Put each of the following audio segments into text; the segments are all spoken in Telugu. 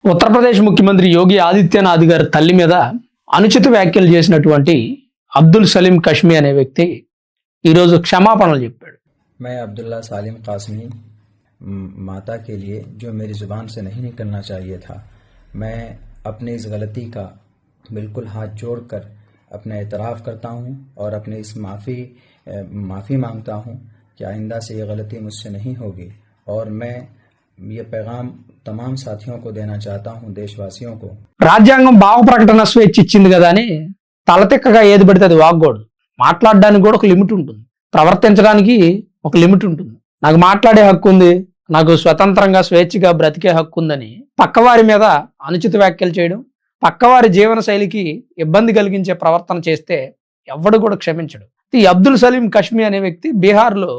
ఉత్తరప్రదేశ్ ముఖ్యమంత్రి యోగి ఆదిత్యనాథ్ గారి తల్లి మీద అనుచిత వ్యాఖ్యలు చేసినటువంటి అబ్దుల్ సలీం కష్మీ అనే వ్యక్తి ఈరోజు క్షమాపణలు చెప్పాడు. मैं अब्दुल्ला सालिम कासमी माता के लिए जो मेरी ज़ुबान से नहीं निकलना चाहिए था, मैं अपनी इस गलती का बिल्कुल हाथ जोड़कर अपना एतराफ़ करता हूँ और अपनी इस माफ़ी मांगता हूँ कि आइंदा से ये गलती मुझसे नहीं होगी। और मैं ये पैगाम तमाम साथियों को देना चाहता हूँ, देशवासियों को। రాజ్యాంగం భావ ప్రకటన స్వేచ్ఛ ఇచ్చింది కదా అని తలతిక్కగా ఏది పడితే అది వాగ్గూడదు. మాట్లాడడానికి కూడా ఒక లిమిట్ ఉంటుంది, ప్రవర్తించడానికి ఒక లిమిట్ ఉంటుంది. నాకు మాట్లాడే హక్కు ఉంది, నాకు స్వతంత్రంగా స్వేచ్ఛగా బ్రతికే హక్కు ఉందని పక్కవారి మీద అనుచిత వ్యాఖ్యలు చేయడం, పక్కవారి జీవన శైలికి ఇబ్బంది కలిగించే ప్రవర్తన చేస్తే ఎవడు కూడా క్షమించడు. ఈ అబ్దుల్ సలీం కష్మీ అనే వ్యక్తి బీహార్లో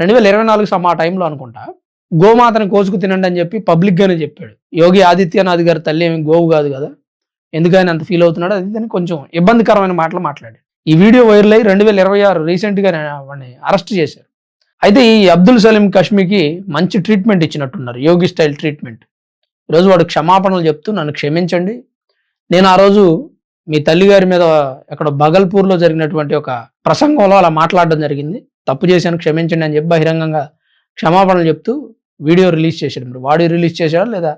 2024 ఆ టైంలో అనుకుంటా గోమాతను కోసుకు తినండి అని చెప్పి పబ్లిక్ గానే చెప్పాడు. యోగి ఆదిత్యనాథ్ గారి తల్లి ఏమి గోవు కాదు కదా, ఎందుకని అంత ఫీల్ అవుతున్నాడు అది కొంచెం ఇబ్బందికరమైన మాటలు మాట్లాడాడు. ఈ వీడియో వైరల్ అయ్యి 2026 రీసెంట్ గా వాడిని అరెస్ట్ చేశారు. అయితే ఈ అబ్దుల్ సలీం కష్మీకి మంచి ట్రీట్మెంట్ ఇచ్చినట్టున్నారు, యోగి స్టైల్ ట్రీట్మెంట్. ఈరోజు వాడు క్షమాపణలు చెప్తూ నన్ను క్షమించండి, నేను ఆ రోజు మీ తల్లి గారి మీద అక్కడ బగల్పూర్లో జరిగినటువంటి ఒక ప్రసంగంలో అలా మాట్లాడడం జరిగింది, తప్పు చేశాను క్షమించండి అని చెప్పి బహిరంగంగా క్షమాపణలు చెప్తూ వీడియో రిలీజ్ చేశాడు. మరి వాడు రిలీజ్ చేశాడా లేదా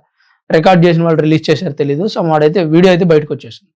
రికార్డ్ చేసిన వాళ్ళు రిలీజ్ చేశారో తెలీదు. సో వాడైతే వీడియో అయితే బయటకు వచ్చేసింది.